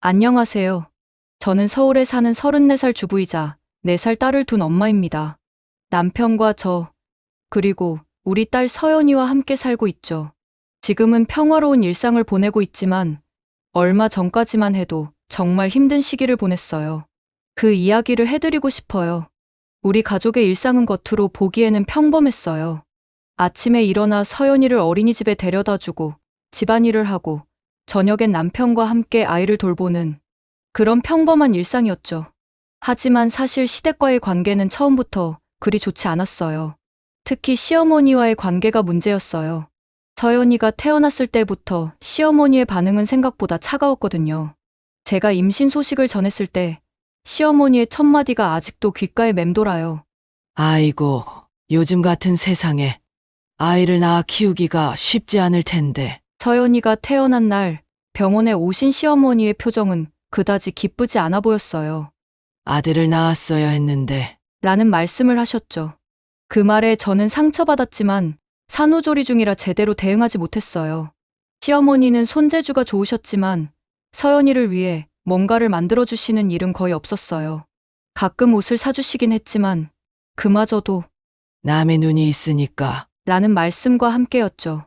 안녕하세요. 저는 서울에 사는 34살 주부이자 4살 딸을 둔 엄마입니다. 남편과 저, 그리고 우리 딸 서연이와 함께 살고 있죠. 지금은 평화로운 일상을 보내고 있지만 얼마 전까지만 해도 정말 힘든 시기를 보냈어요. 그 이야기를 해드리고 싶어요. 우리 가족의 일상은 겉으로 보기에는 평범했어요. 아침에 일어나 서연이를 어린이집에 데려다 주고 집안일을 하고 저녁엔 남편과 함께 아이를 돌보는 그런 평범한 일상이었죠. 하지만 사실 시댁과의 관계는 처음부터 그리 좋지 않았어요. 특히 시어머니와의 관계가 문제였어요. 서연이가 태어났을 때부터 시어머니의 반응은 생각보다 차가웠거든요. 제가 임신 소식을 전했을 때 시어머니의 첫마디가 아직도 귓가에 맴돌아요. 아이고, 요즘 같은 세상에 아이를 낳아 키우기가 쉽지 않을 텐데. 서연이가 태어난 날 병원에 오신 시어머니의 표정은 그다지 기쁘지 않아 보였어요. 아들을 낳았어야 했는데. 라는 말씀을 하셨죠. 그 말에 저는 상처받았지만 산후조리 중이라 제대로 대응하지 못했어요. 시어머니는 손재주가 좋으셨지만 서연이를 위해 뭔가를 만들어주시는 일은 거의 없었어요. 가끔 옷을 사주시긴 했지만 그마저도 남의 눈이 있으니까. 라는 말씀과 함께였죠.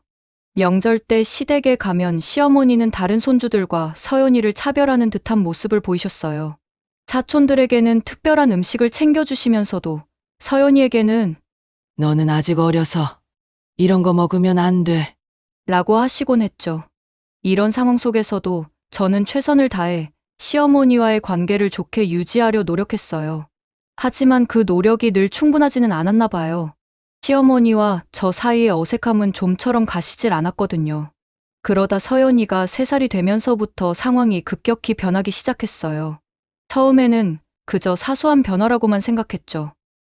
명절 때 시댁에 가면 시어머니는 다른 손주들과 서연이를 차별하는 듯한 모습을 보이셨어요. 사촌들에게는 특별한 음식을 챙겨주시면서도 서연이에게는 너는 아직 어려서 이런 거 먹으면 안 돼. 라고 하시곤 했죠. 이런 상황 속에서도 저는 최선을 다해 시어머니와의 관계를 좋게 유지하려 노력했어요. 하지만 그 노력이 늘 충분하지는 않았나 봐요. 시어머니와 저 사이의 어색함은 좀처럼 가시질 않았거든요. 그러다 서연이가 3살이 되면서부터 상황이 급격히 변하기 시작했어요. 처음에는 그저 사소한 변화라고만 생각했죠.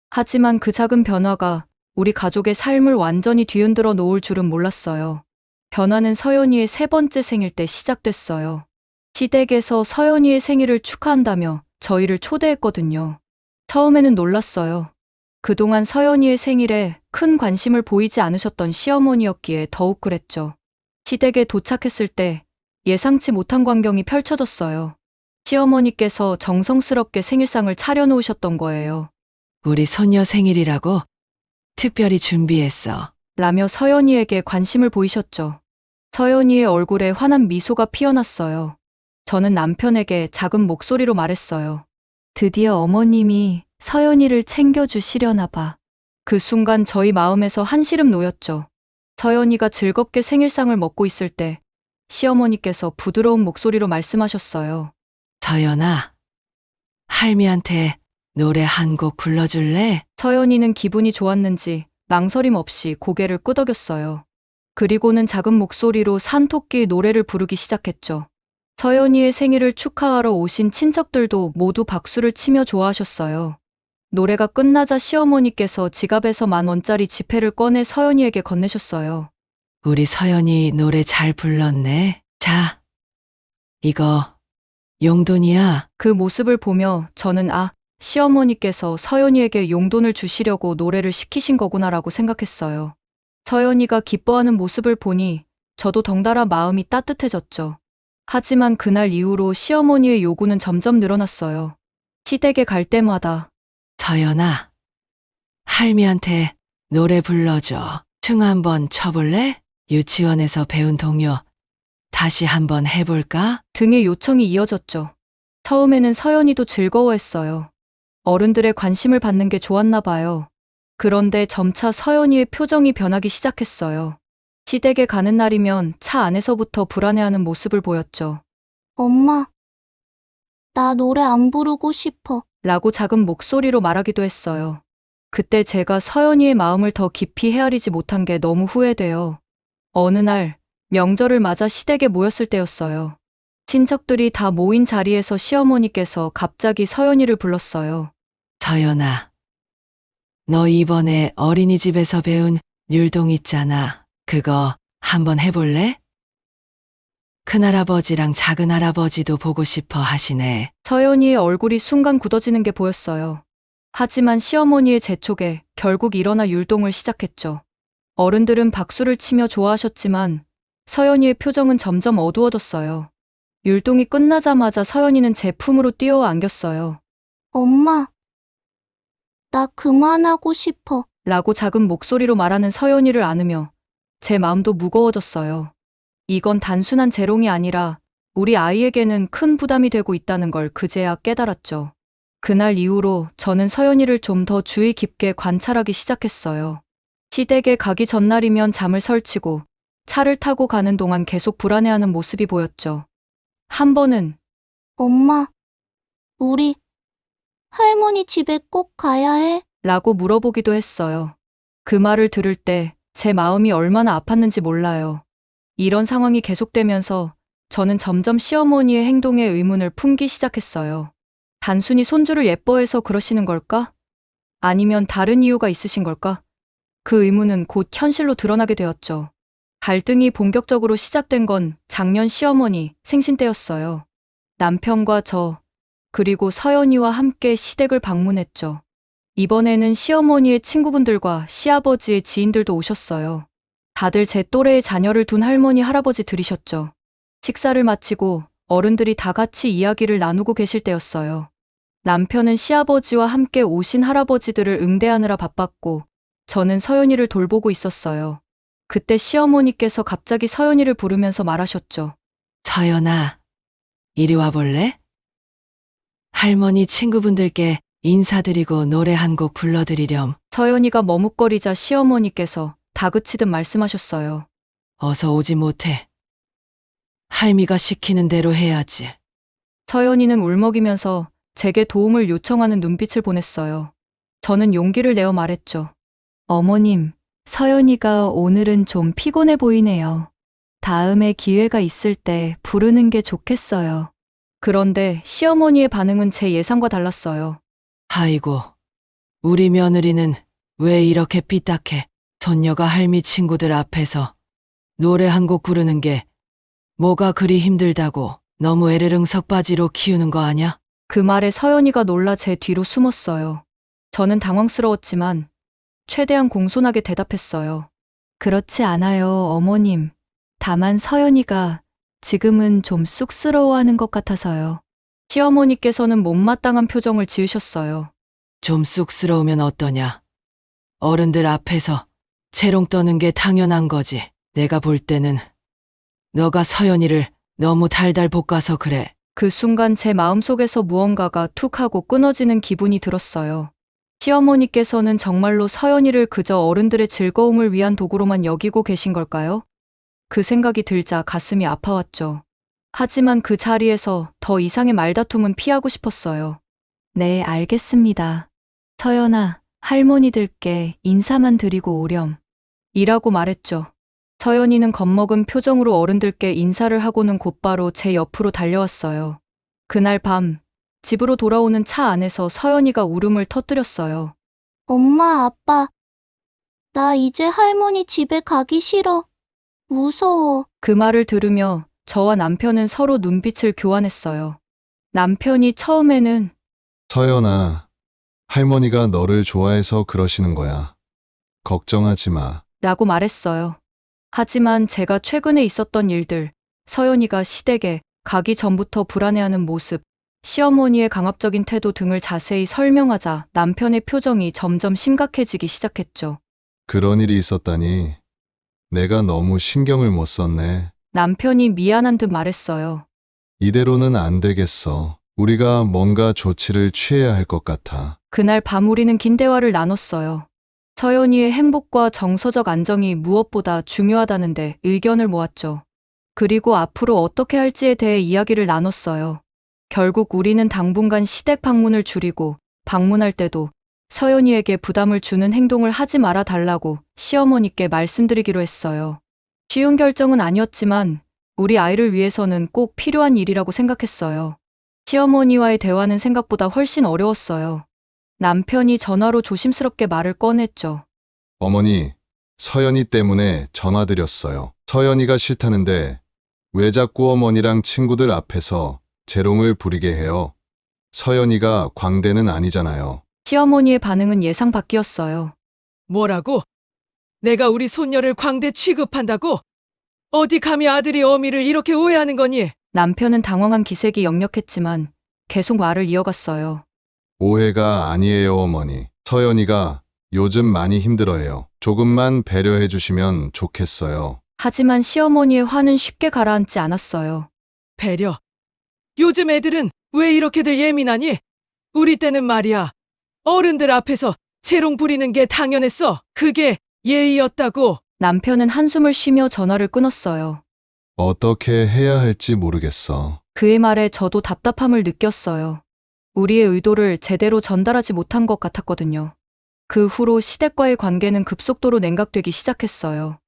하지만 그 작은 변화가 우리 가족의 삶을 완전히 뒤흔들어 놓을 줄은 몰랐어요. 변화는 서연이의 3번째 생일 때 시작됐어요. 시댁에서 서연이의 생일을 축하한다며 저희를 초대했거든요. 처음에는 놀랐어요. 그동안 서연이의 생일에 큰 관심을 보이지 않으셨던 시어머니였기에 더욱 그랬죠. 시댁에 도착했을 때 예상치 못한 광경이 펼쳐졌어요. 시어머니께서 정성스럽게 생일상을 차려놓으셨던 거예요. 우리 손녀 생일이라고 특별히 준비했어. 라며 서연이에게 관심을 보이셨죠. 서연이의 얼굴에 환한 미소가 피어났어요. 저는 남편에게 작은 목소리로 말했어요. 드디어 어머님이 서연이를 챙겨주시려나 봐. 그 순간 저희 마음에서 한시름 놓였죠. 서연이가 즐겁게 생일상을 먹고 있을 때 시어머니께서 부드러운 목소리로 말씀하셨어요. 서연아, 할미한테 노래 한 곡 불러줄래? 서연이는 기분이 좋았는지 망설임 없이 고개를 끄덕였어요. 그리고는 작은 목소리로 산토끼 노래를 부르기 시작했죠. 서연이의 생일을 축하하러 오신 친척들도 모두 박수를 치며 좋아하셨어요. 노래가 끝나자 시어머니께서 지갑에서 10,000원짜리 지폐를 꺼내 서연이에게 건네셨어요. 우리 서연이 노래 잘 불렀네. 자, 이거 용돈이야. 그 모습을 보며 저는 시어머니께서 서연이에게 용돈을 주시려고 노래를 시키신 거구나라고 생각했어요. 서연이가 기뻐하는 모습을 보니 저도 덩달아 마음이 따뜻해졌죠. 하지만 그날 이후로 시어머니의 요구는 점점 늘어났어요. 시댁에 갈 때마다 서연아, 할미한테 노래 불러줘. 춤 한번 춰볼래? 유치원에서 배운 동요 다시 한번 해볼까? 등의 요청이 이어졌죠. 처음에는 서연이도 즐거워했어요. 어른들의 관심을 받는 게 좋았나 봐요. 그런데 점차 서연이의 표정이 변하기 시작했어요. 시댁에 가는 날이면 차 안에서부터 불안해하는 모습을 보였죠. 엄마, 나 노래 안 부르고 싶어. 라고 작은 목소리로 말하기도 했어요. 그때 제가 서연이의 마음을 더 깊이 헤아리지 못한 게 너무 후회돼요. 어느 날 명절을 맞아 시댁에 모였을 때였어요. 친척들이 다 모인 자리에서 시어머니께서 갑자기 서연이를 불렀어요. 서연아, 너 이번에 어린이집에서 배운 율동 있잖아. 그거 한번 해볼래? 큰할아버지랑 작은할아버지도 보고 싶어 하시네. 서연이의 얼굴이 순간 굳어지는 게 보였어요. 하지만 시어머니의 재촉에 결국 일어나 율동을 시작했죠. 어른들은 박수를 치며 좋아하셨지만 서연이의 표정은 점점 어두워졌어요. 율동이 끝나자마자 서연이는 제 품으로 뛰어와 안겼어요. 엄마, 나 그만하고 싶어. 라고 작은 목소리로 말하는 서연이를 안으며 제 마음도 무거워졌어요. 이건 단순한 재롱이 아니라 우리 아이에게는 큰 부담이 되고 있다는 걸 그제야 깨달았죠. 그날 이후로 저는 서연이를 좀 더 주의 깊게 관찰하기 시작했어요. 시댁에 가기 전날이면 잠을 설치고 차를 타고 가는 동안 계속 불안해하는 모습이 보였죠. 한 번은 엄마, 우리 할머니 집에 꼭 가야 해? 라고 물어보기도 했어요. 그 말을 들을 때 제 마음이 얼마나 아팠는지 몰라요. 이런 상황이 계속되면서 저는 점점 시어머니의 행동에 의문을 품기 시작했어요. 단순히 손주를 예뻐해서 그러시는 걸까? 아니면 다른 이유가 있으신 걸까? 그 의문은 곧 현실로 드러나게 되었죠. 갈등이 본격적으로 시작된 건 작년 시어머니 생신 때였어요. 남편과 저, 그리고 서연이와 함께 시댁을 방문했죠. 이번에는 시어머니의 친구분들과 시아버지의 지인들도 오셨어요. 다들 제 또래의 자녀를 둔 할머니, 할아버지 들이셨죠. 식사를 마치고 어른들이 다 같이 이야기를 나누고 계실 때였어요. 남편은 시아버지와 함께 오신 할아버지들을 응대하느라 바빴고 저는 서연이를 돌보고 있었어요. 그때 시어머니께서 갑자기 서연이를 부르면서 말하셨죠. 서연아, 이리 와볼래? 할머니 친구분들께 인사드리고 노래 한 곡 불러드리렴. 서연이가 머뭇거리자 시어머니께서 다그치듯 말씀하셨어요. 어서 오지 못해. 할미가 시키는 대로 해야지. 서연이는 울먹이면서 제게 도움을 요청하는 눈빛을 보냈어요. 저는 용기를 내어 말했죠. 어머님, 서연이가 오늘은 좀 피곤해 보이네요. 다음에 기회가 있을 때 부르는 게 좋겠어요. 그런데 시어머니의 반응은 제 예상과 달랐어요. 아이고, 우리 며느리는 왜 이렇게 삐딱해? 손녀가 할미 친구들 앞에서 노래 한 곡 부르는 게 뭐가 그리 힘들다고 너무 에르릉 석바지로 키우는 거 아냐? 그 말에 서연이가 놀라 제 뒤로 숨었어요. 저는 당황스러웠지만 최대한 공손하게 대답했어요. 그렇지 않아요, 어머님. 다만 서연이가 지금은 좀 쑥스러워하는 것 같아서요. 시어머니께서는 못마땅한 표정을 지으셨어요. 좀 쑥스러우면 어떠냐? 어른들 앞에서 재롱 떠는 게 당연한 거지. 내가 볼 때는 너가 서연이를 너무 달달 볶아서 그래. 그 순간 제 마음속에서 무언가가 툭 하고 끊어지는 기분이 들었어요. 시어머니께서는 정말로 서연이를 그저 어른들의 즐거움을 위한 도구로만 여기고 계신 걸까요? 그 생각이 들자 가슴이 아파왔죠. 하지만 그 자리에서 더 이상의 말다툼은 피하고 싶었어요. 네, 알겠습니다. 서연아, 할머니들께 인사만 드리고 오렴. 이라고 말했죠. 서연이는 겁먹은 표정으로 어른들께 인사를 하고는 곧바로 제 옆으로 달려왔어요. 그날 밤, 집으로 돌아오는 차 안에서 서연이가 울음을 터뜨렸어요. 엄마, 아빠, 나 이제 할머니 집에 가기 싫어. 무서워. 그 말을 들으며 저와 남편은 서로 눈빛을 교환했어요. 남편이 처음에는 서연아, 할머니가 너를 좋아해서 그러시는 거야. 걱정하지 마. 라고 말했어요. 하지만 제가 최근에 있었던 일들, 서연이가 시댁에 가기 전부터 불안해하는 모습, 시어머니의 강압적인 태도 등을 자세히 설명하자 남편의 표정이 점점 심각해지기 시작했죠. 그런 일이 있었다니. 내가 너무 신경을 못 썼네. 남편이 미안한 듯 말했어요. 이대로는 안 되겠어. 우리가 뭔가 조치를 취해야 할 것 같아. 그날 밤 우리는 긴 대화를 나눴어요. 서연이의 행복과 정서적 안정이 무엇보다 중요하다는데 의견을 모았죠. 그리고 앞으로 어떻게 할지에 대해 이야기를 나눴어요. 결국 우리는 당분간 시댁 방문을 줄이고 방문할 때도 서연이에게 부담을 주는 행동을 하지 말아 달라고 시어머니께 말씀드리기로 했어요. 쉬운 결정은 아니었지만 우리 아이를 위해서는 꼭 필요한 일이라고 생각했어요. 시어머니와의 대화는 생각보다 훨씬 어려웠어요. 남편이 전화로 조심스럽게 말을 꺼냈죠. 어머니, 서연이 때문에 전화드렸어요. 서연이가 싫다는데 왜 자꾸 어머니랑 친구들 앞에서 재롱을 부리게 해요? 서연이가 광대는 아니잖아요. 시어머니의 반응은 예상 밖이었어요. 뭐라고? 내가 우리 손녀를 광대 취급한다고? 어디 감히 아들이 어미를 이렇게 오해하는 거니? 남편은 당황한 기색이 역력했지만 계속 말을 이어갔어요. 오해가 아니에요, 어머니. 서연이가 요즘 많이 힘들어해요. 조금만 배려해 주시면 좋겠어요. 하지만 시어머니의 화는 쉽게 가라앉지 않았어요. 배려. 요즘 애들은 왜 이렇게들 예민하니? 우리 때는 말이야. 어른들 앞에서 재롱 부리는 게 당연했어. 그게 예의였다고. 남편은 한숨을 쉬며 전화를 끊었어요. 어떻게 해야 할지 모르겠어. 그의 말에 저도 답답함을 느꼈어요. 우리의 의도를 제대로 전달하지 못한 것 같았거든요. 그 후로 시댁과의 관계는 급속도로 냉각되기 시작했어요.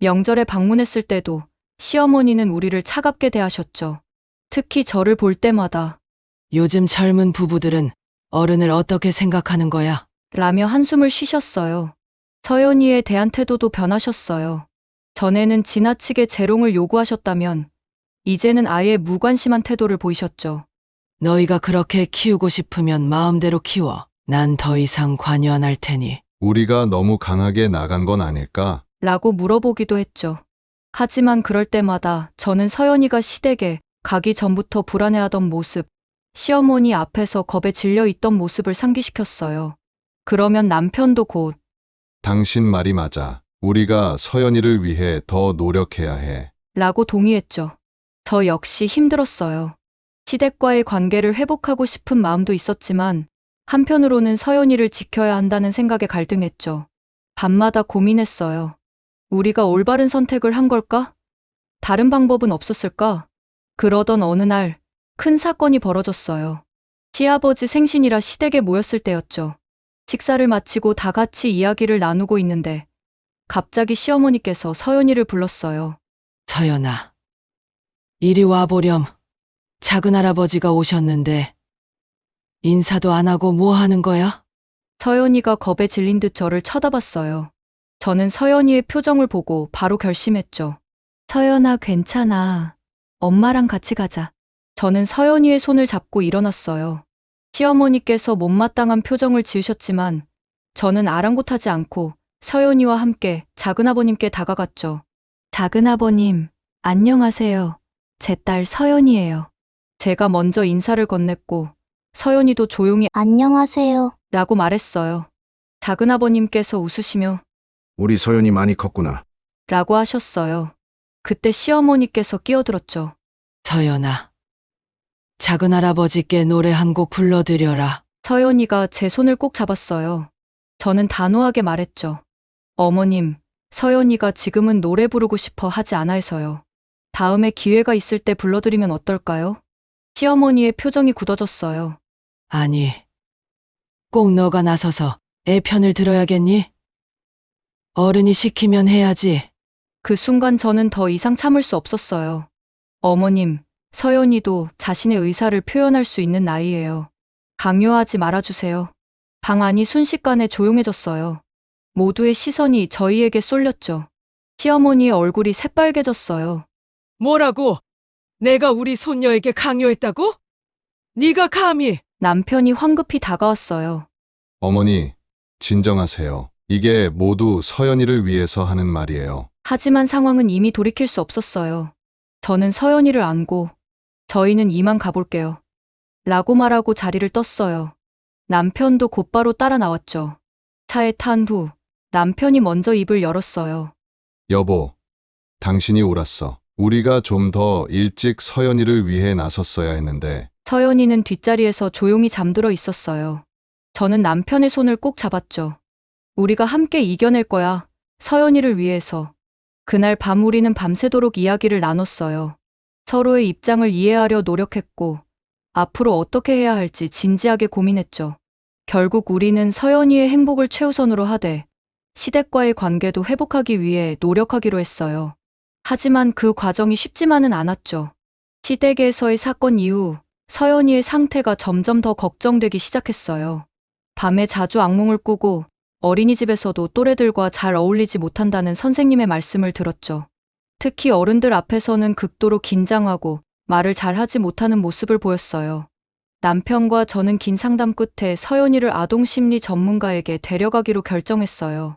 명절에 방문했을 때도 시어머니는 우리를 차갑게 대하셨죠. 특히 저를 볼 때마다 요즘 젊은 부부들은 어른을 어떻게 생각하는 거야? 라며 한숨을 쉬셨어요. 서연이에 대한 태도도 변하셨어요. 전에는 지나치게 재롱을 요구하셨다면 이제는 아예 무관심한 태도를 보이셨죠. 너희가 그렇게 키우고 싶으면 마음대로 키워. 난 더 이상 관여 안 할 테니. 우리가 너무 강하게 나간 건 아닐까? 라고 물어보기도 했죠. 하지만 그럴 때마다 저는 서연이가 시댁에 가기 전부터 불안해하던 모습, 시어머니 앞에서 겁에 질려 있던 모습을 상기시켰어요. 그러면 남편도 곧 당신 말이 맞아. 우리가 서연이를 위해 더 노력해야 해. 라고 동의했죠. 저 역시 힘들었어요. 시댁과의 관계를 회복하고 싶은 마음도 있었지만 한편으로는 서연이를 지켜야 한다는 생각에 갈등했죠. 밤마다 고민했어요. 우리가 올바른 선택을 한 걸까? 다른 방법은 없었을까? 그러던 어느 날 큰 사건이 벌어졌어요. 시아버지 생신이라 시댁에 모였을 때였죠. 식사를 마치고 다 같이 이야기를 나누고 있는데 갑자기 시어머니께서 서연이를 불렀어요. 서연아. 이리 와보렴. 작은 할아버지가 오셨는데 인사도 안 하고 뭐 하는 거야? 서연이가 겁에 질린 듯 저를 쳐다봤어요. 저는 서연이의 표정을 보고 바로 결심했죠. 서연아, 괜찮아. 엄마랑 같이 가자. 저는 서연이의 손을 잡고 일어났어요. 시어머니께서 못마땅한 표정을 지으셨지만 저는 아랑곳하지 않고 서연이와 함께 작은아버님께 다가갔죠. 작은아버님, 안녕하세요. 제 딸 서연이에요. 제가 먼저 인사를 건넸고 서연이도 조용히 안녕하세요. 라고 말했어요. 작은아버님께서 웃으시며 우리 서연이 많이 컸구나. 라고 하셨어요. 그때 시어머니께서 끼어들었죠. 서연아. 작은 할아버지께 노래 한 곡 불러드려라. 서연이가 제 손을 꼭 잡았어요. 저는 단호하게 말했죠. 어머님, 서연이가 지금은 노래 부르고 싶어 하지 않아 해서요. 다음에 기회가 있을 때 불러드리면 어떨까요? 시어머니의 표정이 굳어졌어요. 아니. 꼭 너가 나서서 애 편을 들어야겠니? 어른이 시키면 해야지. 그 순간 저는 더 이상 참을 수 없었어요. 어머님, 서연이도 자신의 의사를 표현할 수 있는 나이예요. 강요하지 말아주세요. 방 안이 순식간에 조용해졌어요. 모두의 시선이 저희에게 쏠렸죠. 시어머니의 얼굴이 새빨개졌어요. 뭐라고? 내가 우리 손녀에게 강요했다고? 네가 감히. 남편이 황급히 다가왔어요. 어머니, 진정하세요. 이게 모두 서연이를 위해서 하는 말이에요. 하지만 상황은 이미 돌이킬 수 없었어요. 저는 서연이를 안고 저희는 이만 가볼게요. 라고 말하고 자리를 떴어요. 남편도 곧바로 따라 나왔죠. 차에 탄 후 남편이 먼저 입을 열었어요. 여보, 당신이 옳았어. 우리가 좀 더 일찍 서연이를 위해 나섰어야 했는데, 서연이는 뒷자리에서 조용히 잠들어 있었어요. 저는 남편의 손을 꼭 잡았죠. 우리가 함께 이겨낼 거야. 서연이를 위해서. 그날 밤 우리는 밤새도록 이야기를 나눴어요. 서로의 입장을 이해하려 노력했고, 앞으로 어떻게 해야 할지 진지하게 고민했죠. 결국 우리는 서연이의 행복을 최우선으로 하되, 시댁과의 관계도 회복하기 위해 노력하기로 했어요. 하지만 그 과정이 쉽지만은 않았죠. 시댁에서의 사건 이후 서연이의 상태가 점점 더 걱정되기 시작했어요. 밤에 자주 악몽을 꾸고 어린이집에서도 또래들과 잘 어울리지 못한다는 선생님의 말씀을 들었죠. 특히 어른들 앞에서는 극도로 긴장하고 말을 잘하지 못하는 모습을 보였어요. 남편과 저는 긴 상담 끝에 서연이를 아동심리 전문가에게 데려가기로 결정했어요.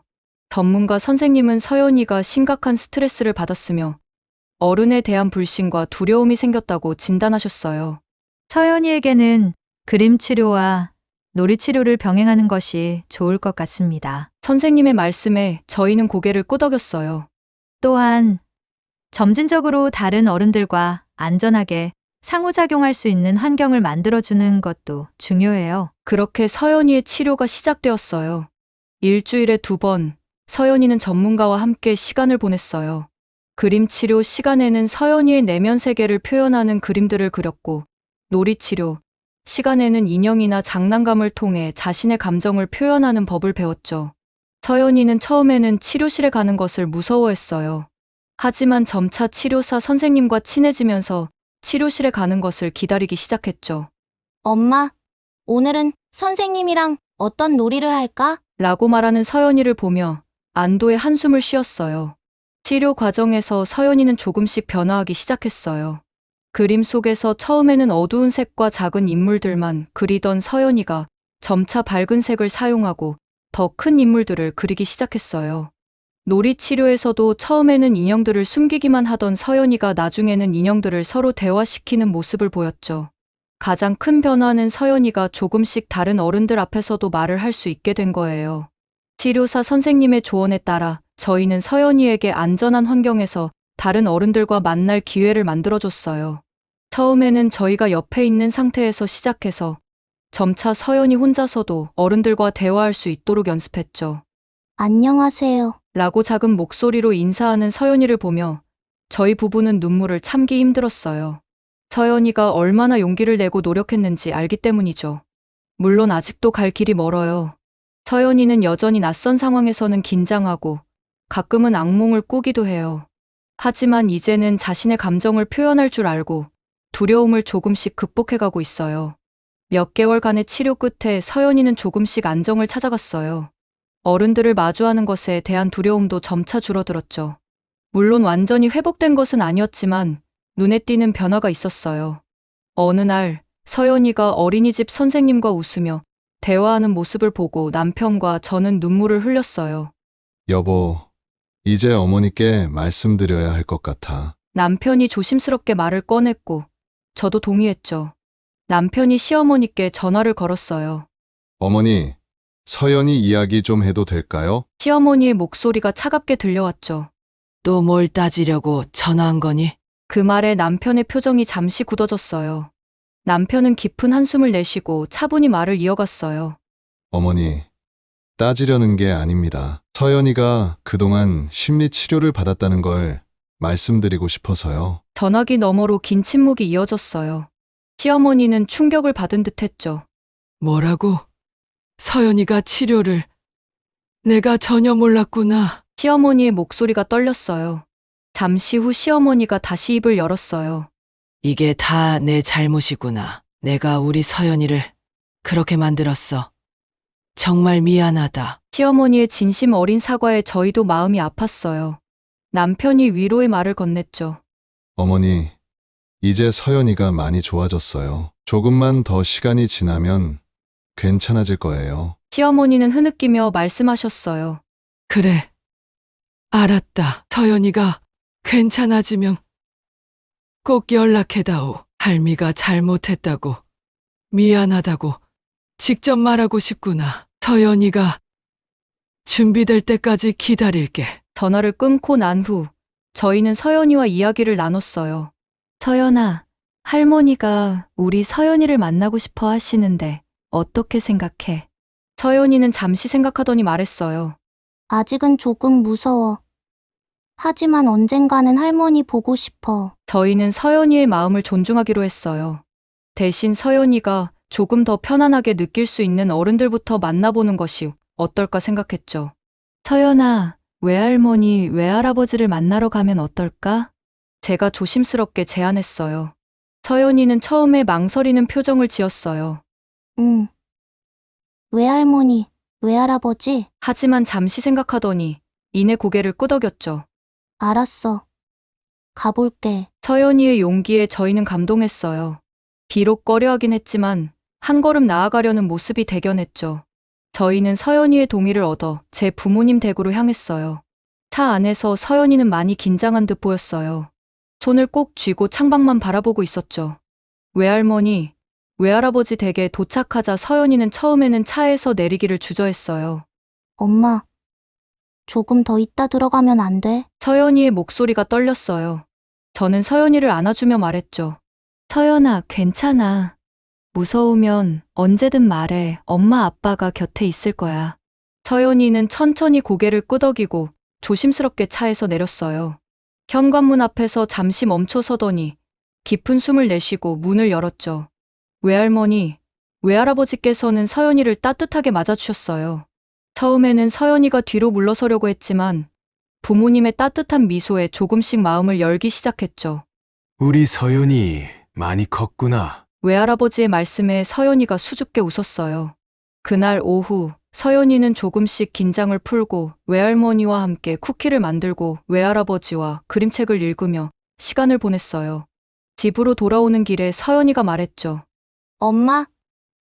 전문가 선생님은 서연이가 심각한 스트레스를 받았으며 어른에 대한 불신과 두려움이 생겼다고 진단하셨어요. 서연이에게는 그림 치료와 놀이 치료를 병행하는 것이 좋을 것 같습니다. 선생님의 말씀에 저희는 고개를 끄덕였어요. 또한 점진적으로 다른 어른들과 안전하게 상호작용할 수 있는 환경을 만들어주는 것도 중요해요. 그렇게 서연이의 치료가 시작되었어요. 일주일에 2번, 서연이는 전문가와 함께 시간을 보냈어요. 그림 치료 시간에는 서연이의 내면 세계를 표현하는 그림들을 그렸고, 놀이 치료 시간에는 인형이나 장난감을 통해 자신의 감정을 표현하는 법을 배웠죠. 서연이는 처음에는 치료실에 가는 것을 무서워했어요. 하지만 점차 치료사 선생님과 친해지면서 치료실에 가는 것을 기다리기 시작했죠. 엄마, 오늘은 선생님이랑 어떤 놀이를 할까? 라고 말하는 서연이를 보며 안도의 한숨을 쉬었어요. 치료 과정에서 서연이는 조금씩 변화하기 시작했어요. 그림 속에서 처음에는 어두운 색과 작은 인물들만 그리던 서연이가 점차 밝은 색을 사용하고 더 큰 인물들을 그리기 시작했어요. 놀이 치료에서도 처음에는 인형들을 숨기기만 하던 서연이가 나중에는 인형들을 서로 대화시키는 모습을 보였죠. 가장 큰 변화는 서연이가 조금씩 다른 어른들 앞에서도 말을 할 수 있게 된 거예요. 치료사 선생님의 조언에 따라 저희는 서연이에게 안전한 환경에서 다른 어른들과 만날 기회를 만들어줬어요. 처음에는 저희가 옆에 있는 상태에서 시작해서 점차 서연이 혼자서도 어른들과 대화할 수 있도록 연습했죠. 안녕하세요. 라고 작은 목소리로 인사하는 서연이를 보며 저희 부부는 눈물을 참기 힘들었어요. 서연이가 얼마나 용기를 내고 노력했는지 알기 때문이죠. 물론 아직도 갈 길이 멀어요. 서연이는 여전히 낯선 상황에서는 긴장하고 가끔은 악몽을 꾸기도 해요. 하지만 이제는 자신의 감정을 표현할 줄 알고 두려움을 조금씩 극복해가고 있어요. 몇 개월간의 치료 끝에 서연이는 조금씩 안정을 찾아갔어요. 어른들을 마주하는 것에 대한 두려움도 점차 줄어들었죠. 물론 완전히 회복된 것은 아니었지만 눈에 띄는 변화가 있었어요. 어느 날 서연이가 어린이집 선생님과 웃으며 대화하는 모습을 보고 남편과 저는 눈물을 흘렸어요. 여보, 이제 어머니께 말씀드려야 할 것 같아. 남편이 조심스럽게 말을 꺼냈고 저도 동의했죠. 남편이 시어머니께 전화를 걸었어요. 어머니, 서연이 이야기 좀 해도 될까요? 시어머니의 목소리가 차갑게 들려왔죠. 또 뭘 따지려고 전화한 거니? 그 말에 남편의 표정이 잠시 굳어졌어요. 남편은 깊은 한숨을 내쉬고 차분히 말을 이어갔어요. 어머니, 따지려는 게 아닙니다. 서연이가 그동안 심리 치료를 받았다는 걸 말씀드리고 싶어서요. 전화기 너머로 긴 침묵이 이어졌어요. 시어머니는 충격을 받은 듯 했죠. 뭐라고? 서연이가 치료를... 내가 전혀 몰랐구나. 시어머니의 목소리가 떨렸어요. 잠시 후 시어머니가 다시 입을 열었어요. 이게 다 내 잘못이구나. 내가 우리 서연이를 그렇게 만들었어. 정말 미안하다. 시어머니의 진심 어린 사과에 저희도 마음이 아팠어요. 남편이 위로의 말을 건넸죠. 어머니, 이제 서연이가 많이 좋아졌어요. 조금만 더 시간이 지나면 괜찮아질 거예요. 시어머니는 흐느끼며 말씀하셨어요. 그래. 알았다. 서연이가 괜찮아지면 꼭 연락해다오. 할미가 잘못했다고, 미안하다고 직접 말하고 싶구나. 서연이가 준비될 때까지 기다릴게. 전화를 끊고 난 후 저희는 서연이와 이야기를 나눴어요. 서연아, 할머니가 우리 서연이를 만나고 싶어 하시는데 어떻게 생각해? 서연이는 잠시 생각하더니 말했어요. 아직은 조금 무서워. 하지만 언젠가는 할머니 보고 싶어. 저희는 서연이의 마음을 존중하기로 했어요. 대신 서연이가 조금 더 편안하게 느낄 수 있는 어른들부터 만나보는 것이 어떨까 생각했죠. 서연아, 외할머니, 외할아버지를 만나러 가면 어떨까? 제가 조심스럽게 제안했어요. 서연이는 처음에 망설이는 표정을 지었어요. 응. 외할머니, 외할아버지, 하지만 잠시 생각하더니 이내 고개를 끄덕였죠. 알았어. 가볼게. 서연이의 용기에 저희는 감동했어요. 비록 꺼려하긴 했지만 한 걸음 나아가려는 모습이 대견했죠. 저희는 서연이의 동의를 얻어 제 부모님 댁으로 향했어요. 차 안에서 서연이는 많이 긴장한 듯 보였어요. 손을 꼭 쥐고 창밖만 바라보고 있었죠. 외할머니, 외할아버지 댁에 도착하자 서연이는 처음에는 차에서 내리기를 주저했어요. 엄마, 조금 더 있다 들어가면 안 돼? 서연이의 목소리가 떨렸어요. 저는 서연이를 안아주며 말했죠. 서연아, 괜찮아. 무서우면 언제든 말해. 엄마 아빠가 곁에 있을 거야. 서연이는 천천히 고개를 끄덕이고 조심스럽게 차에서 내렸어요. 현관문 앞에서 잠시 멈춰 서더니 깊은 숨을 내쉬고 문을 열었죠. 외할머니, 외할아버지께서는 서연이를 따뜻하게 맞아주셨어요. 처음에는 서연이가 뒤로 물러서려고 했지만 부모님의 따뜻한 미소에 조금씩 마음을 열기 시작했죠. 우리 서연이 많이 컸구나. 외할아버지의 말씀에 서연이가 수줍게 웃었어요. 그날 오후 서연이는 조금씩 긴장을 풀고 외할머니와 함께 쿠키를 만들고 외할아버지와 그림책을 읽으며 시간을 보냈어요. 집으로 돌아오는 길에 서연이가 말했죠. 엄마,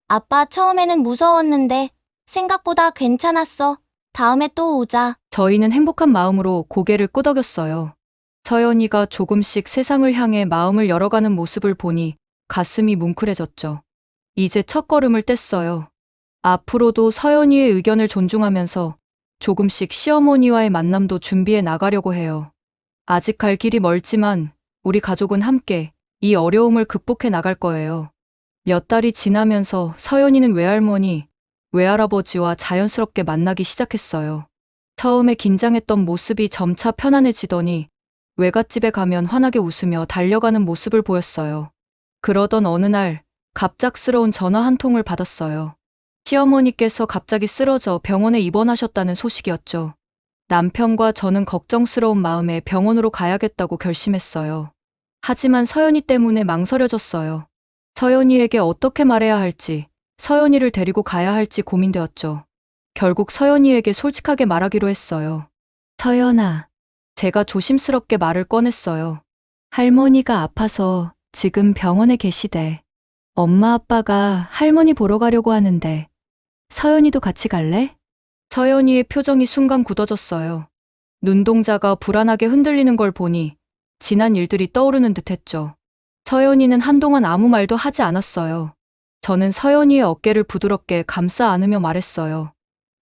아빠 처음에는 무서웠는데 생각보다 괜찮았어. 다음에 또 오자. 저희는 행복한 마음으로 고개를 끄덕였어요. 서연이가 조금씩 세상을 향해 마음을 열어가는 모습을 보니 가슴이 뭉클해졌죠. 이제 첫걸음을 뗐어요. 앞으로도 서연이의 의견을 존중하면서 조금씩 시어머니와의 만남도 준비해 나가려고 해요. 아직 갈 길이 멀지만 우리 가족은 함께 이 어려움을 극복해 나갈 거예요. 몇 달이 지나면서 서연이는 외할머니, 외할아버지와 자연스럽게 만나기 시작했어요. 처음에 긴장했던 모습이 점차 편안해지더니 외갓집에 가면 환하게 웃으며 달려가는 모습을 보였어요. 그러던 어느 날 갑작스러운 전화 한 통을 받았어요. 시어머니께서 갑자기 쓰러져 병원에 입원하셨다는 소식이었죠. 남편과 저는 걱정스러운 마음에 병원으로 가야겠다고 결심했어요. 하지만 서연이 때문에 망설여졌어요. 서연이에게 어떻게 말해야 할지, 서연이를 데리고 가야 할지 고민되었죠. 결국 서연이에게 솔직하게 말하기로 했어요. 서연아, 제가 조심스럽게 말을 꺼냈어요. 할머니가 아파서 지금 병원에 계시대. 엄마 아빠가 할머니 보러 가려고 하는데 서연이도 같이 갈래? 서연이의 표정이 순간 굳어졌어요. 눈동자가 불안하게 흔들리는 걸 보니 지난 일들이 떠오르는 듯했죠. 서연이는 한동안 아무 말도 하지 않았어요. 저는 서연이의 어깨를 부드럽게 감싸 안으며 말했어요.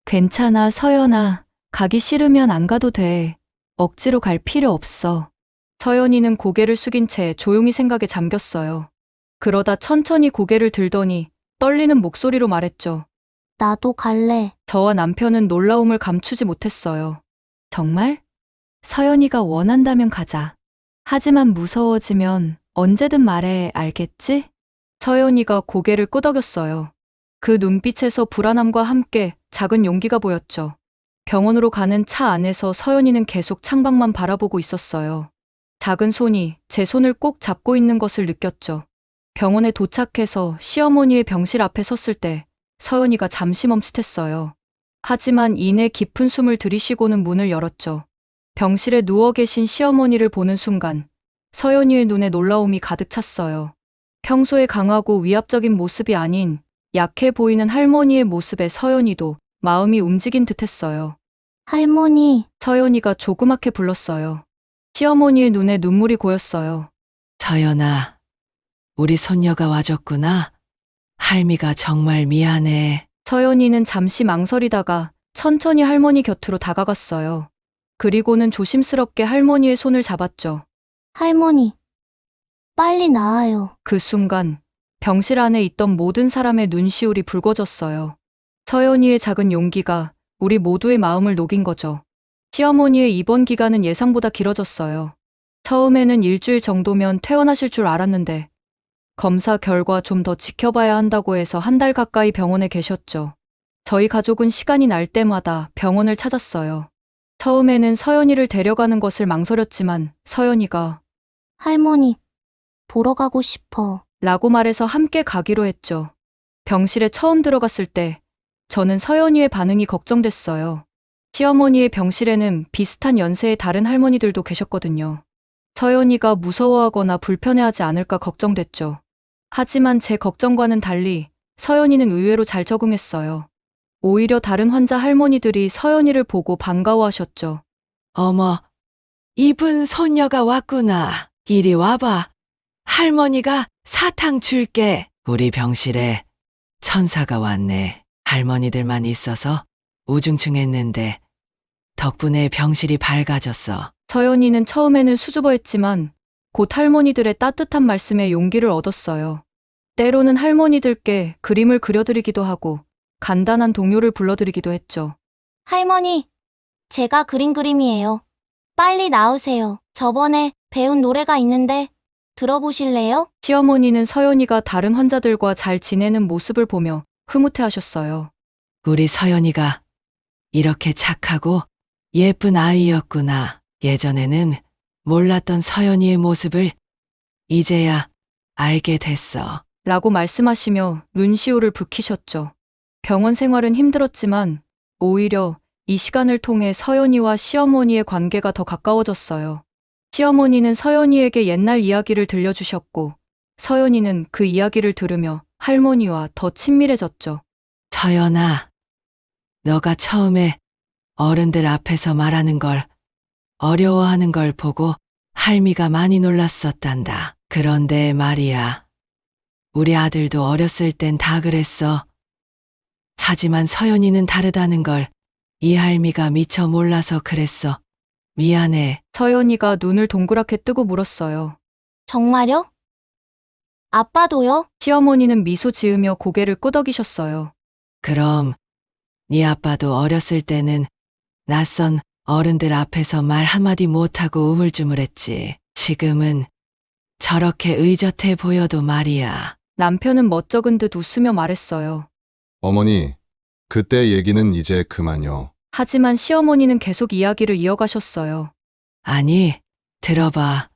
괜찮아, 서연아. 가기 싫으면 안 가도 돼. 억지로 갈 필요 없어. 서연이는 고개를 숙인 채 조용히 생각에 잠겼어요. 그러다 천천히 고개를 들더니 떨리는 목소리로 말했죠. 나도 갈래. 저와 남편은 놀라움을 감추지 못했어요. 정말? 서연이가 원한다면 가자. 하지만 무서워지면 언제든 말해, 알겠지? 서연이가 고개를 끄덕였어요. 그 눈빛에서 불안함과 함께 작은 용기가 보였죠. 병원으로 가는 차 안에서 서연이는 계속 창밖만 바라보고 있었어요. 작은 손이 제 손을 꼭 잡고 있는 것을 느꼈죠. 병원에 도착해서 시어머니의 병실 앞에 섰을 때 서연이가 잠시 멈칫했어요. 하지만 이내 깊은 숨을 들이쉬고는 문을 열었죠. 병실에 누워 계신 시어머니를 보는 순간 서연이의 눈에 놀라움이 가득 찼어요. 평소에 강하고 위압적인 모습이 아닌 약해 보이는 할머니의 모습에 서연이도 마음이 움직인 듯했어요. 할머니, 서연이가 조그맣게 불렀어요. 시어머니의 눈에 눈물이 고였어요. 서연아, 우리 손녀가 와줬구나. 할미가 정말 미안해. 서연이는 잠시 망설이다가 천천히 할머니 곁으로 다가갔어요. 그리고는 조심스럽게 할머니의 손을 잡았죠. 할머니, 빨리 나아요. 그 순간 병실 안에 있던 모든 사람의 눈시울이 붉어졌어요. 서연이의 작은 용기가 우리 모두의 마음을 녹인 거죠. 시어머니의 입원 기간은 예상보다 길어졌어요. 처음에는 일주일 정도면 퇴원하실 줄 알았는데 검사 결과 좀 더 지켜봐야 한다고 해서 한 달 가까이 병원에 계셨죠. 저희 가족은 시간이 날 때마다 병원을 찾았어요. 처음에는 서연이를 데려가는 것을 망설였지만 서연이가 할머니, 보러 가고 싶어. 라고 말해서 함께 가기로 했죠. 병실에 처음 들어갔을 때 저는 서연이의 반응이 걱정됐어요. 시어머니의 병실에는 비슷한 연세의 다른 할머니들도 계셨거든요. 서연이가 무서워하거나 불편해하지 않을까 걱정됐죠. 하지만 제 걱정과는 달리 서연이는 의외로 잘 적응했어요. 오히려 다른 환자 할머니들이 서연이를 보고 반가워하셨죠. 어머, 이쁜 손녀가 왔구나. 이리 와봐. 할머니가 사탕 줄게. 우리 병실에 천사가 왔네. 할머니들만 있어서 우중충했는데 덕분에 병실이 밝아졌어. 서연이는 처음에는 수줍어했지만 곧 할머니들의 따뜻한 말씀에 용기를 얻었어요. 때로는 할머니들께 그림을 그려드리기도 하고 간단한 동요를 불러드리기도 했죠. 할머니, 제가 그린 그림이에요. 빨리 나오세요. 저번에 배운 노래가 있는데 들어보실래요? 시어머니는 서연이가 다른 환자들과 잘 지내는 모습을 보며 흐뭇해하셨어요. 우리 서연이가 이렇게 착하고 예쁜 아이였구나. 예전에는 몰랐던 서연이의 모습을 이제야 알게 됐어. 라고 말씀하시며 눈시울을 붉히셨죠. 병원 생활은 힘들었지만 오히려 이 시간을 통해 서연이와 시어머니의 관계가 더 가까워졌어요. 시어머니는 서연이에게 옛날 이야기를 들려주셨고 서연이는 그 이야기를 들으며 할머니와 더 친밀해졌죠. 서연아, 너가 처음에 어른들 앞에서 말하는 걸 어려워하는 걸 보고 할미가 많이 놀랐었단다. 그런데 말이야, 우리 아들도 어렸을 땐 다 그랬어. 하지만 서연이는 다르다는 걸 이 할미가 미처 몰라서 그랬어. 미안해. 서연이가 눈을 동그랗게 뜨고 물었어요. 정말요? 아빠도요? 시어머니는 미소 지으며 고개를 끄덕이셨어요. 그럼 네 아빠도 어렸을 때는 낯선 어른들 앞에서 말 한마디 못하고 우물쭈물했지. 지금은 저렇게 의젓해 보여도 말이야. 남편은 멋쩍은 듯 웃으며 말했어요. 어머니, 그때 얘기는 이제 그만요. 하지만 시어머니는 계속 이야기를 이어가셨어요. 아니, 들어봐.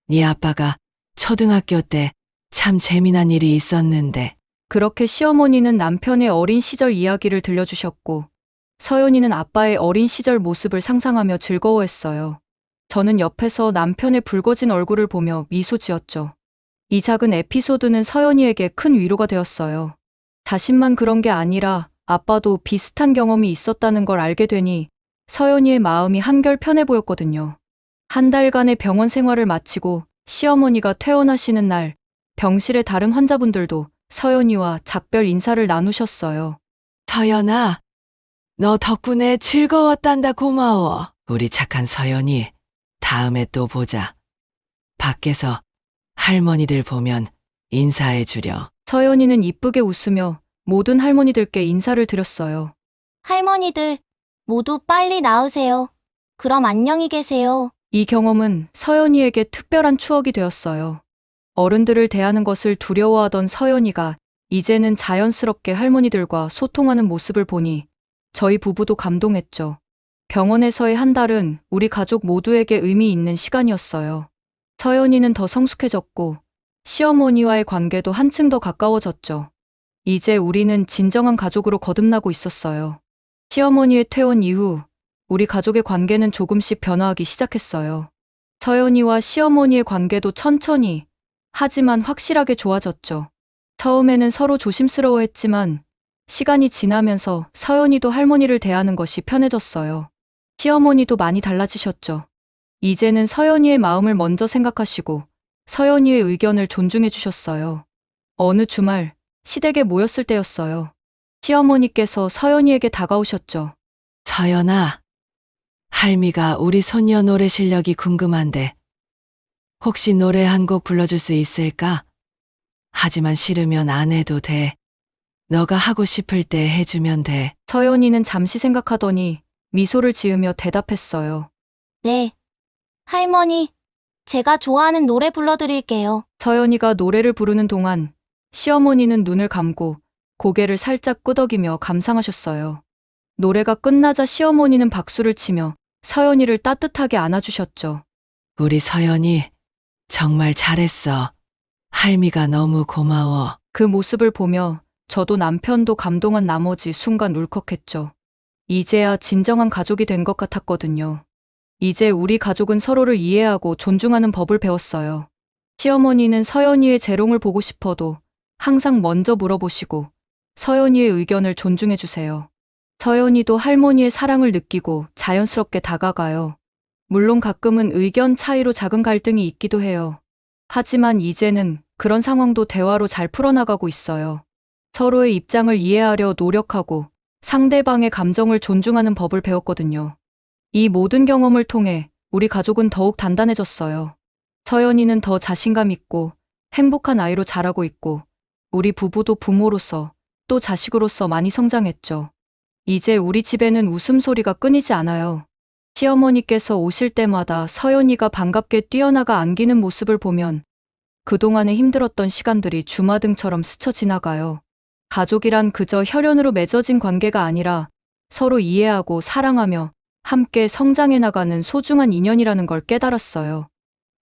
네 아빠가 초등학교 때 참 재미난 일이 있었는데. 그렇게 시어머니는 남편의 어린 시절 이야기를 들려주셨고 서연이는 아빠의 어린 시절 모습을 상상하며 즐거워했어요. 저는 옆에서 남편의 붉어진 얼굴을 보며 미소 지었죠. 이 작은 에피소드는 서연이에게 큰 위로가 되었어요. 자신만 그런 게 아니라 아빠도 비슷한 경험이 있었다는 걸 알게 되니 서연이의 마음이 한결 편해 보였거든요. 한 달간의 병원 생활을 마치고 시어머니가 퇴원하시는 날, 병실의 다른 환자분들도 서연이와 작별 인사를 나누셨어요. 서연아, 너 덕분에 즐거웠단다. 고마워. 우리 착한 서연이, 다음에 또 보자. 밖에서 할머니들 보면 인사해 주려. 서연이는 이쁘게 웃으며 모든 할머니들께 인사를 드렸어요. 할머니들, 모두 빨리 나으세요. 그럼 안녕히 계세요. 이 경험은 서연이에게 특별한 추억이 되었어요. 어른들을 대하는 것을 두려워하던 서연이가 이제는 자연스럽게 할머니들과 소통하는 모습을 보니 저희 부부도 감동했죠. 병원에서의 한 달은 우리 가족 모두에게 의미 있는 시간이었어요. 서연이는 더 성숙해졌고 시어머니와의 관계도 한층 더 가까워졌죠. 이제 우리는 진정한 가족으로 거듭나고 있었어요. 시어머니의 퇴원 이후 우리 가족의 관계는 조금씩 변화하기 시작했어요. 서연이와 시어머니의 관계도 천천히 하지만 확실하게 좋아졌죠. 처음에는 서로 조심스러워했지만 시간이 지나면서 서연이도 할머니를 대하는 것이 편해졌어요. 시어머니도 많이 달라지셨죠. 이제는 서연이의 마음을 먼저 생각하시고 서연이의 의견을 존중해 주셨어요. 어느 주말 시댁에 모였을 때였어요. 시어머니께서 서연이에게 다가오셨죠. 서연아, 할미가 우리 손녀 노래 실력이 궁금한데 혹시 노래 한 곡 불러줄 수 있을까? 하지만 싫으면 안 해도 돼. 너가 하고 싶을 때 해주면 돼. 서연이는 잠시 생각하더니 미소를 지으며 대답했어요. 네. 할머니, 제가 좋아하는 노래 불러드릴게요. 서연이가 노래를 부르는 동안 시어머니는 눈을 감고 고개를 살짝 끄덕이며 감상하셨어요. 노래가 끝나자 시어머니는 박수를 치며 서연이를 따뜻하게 안아주셨죠. 우리 서연이 정말 잘했어. 할미가 너무 고마워. 그 모습을 보며 저도 남편도 감동한 나머지 순간 울컥했죠. 이제야 진정한 가족이 된 것 같았거든요. 이제 우리 가족은 서로를 이해하고 존중하는 법을 배웠어요. 시어머니는 서연이의 재롱을 보고 싶어도 항상 먼저 물어보시고 서연이의 의견을 존중해 주세요. 서연이도 할머니의 사랑을 느끼고 자연스럽게 다가가요. 물론 가끔은 의견 차이로 작은 갈등이 있기도 해요. 하지만 이제는 그런 상황도 대화로 잘 풀어나가고 있어요. 서로의 입장을 이해하려 노력하고 상대방의 감정을 존중하는 법을 배웠거든요. 이 모든 경험을 통해 우리 가족은 더욱 단단해졌어요. 서연이는 더 자신감 있고 행복한 아이로 자라고 있고, 우리 부부도 부모로서 또 자식으로서 많이 성장했죠. 이제 우리 집에는 웃음소리가 끊이지 않아요. 시어머니께서 오실 때마다 서연이가 반갑게 뛰어나가 안기는 모습을 보면 그동안에 힘들었던 시간들이 주마등처럼 스쳐 지나가요. 가족이란 그저 혈연으로 맺어진 관계가 아니라 서로 이해하고 사랑하며 함께 성장해 나가는 소중한 인연이라는 걸 깨달았어요.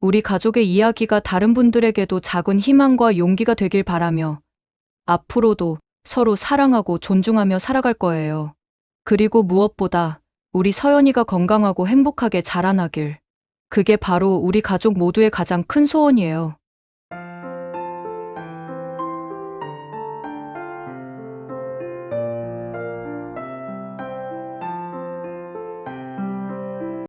우리 가족의 이야기가 다른 분들에게도 작은 희망과 용기가 되길 바라며 앞으로도 서로 사랑하고 존중하며 살아갈 거예요. 그리고 무엇보다 우리 서연이가 건강하고 행복하게 자라나길. 그게 바로 우리 가족 모두의 가장 큰 소원이에요.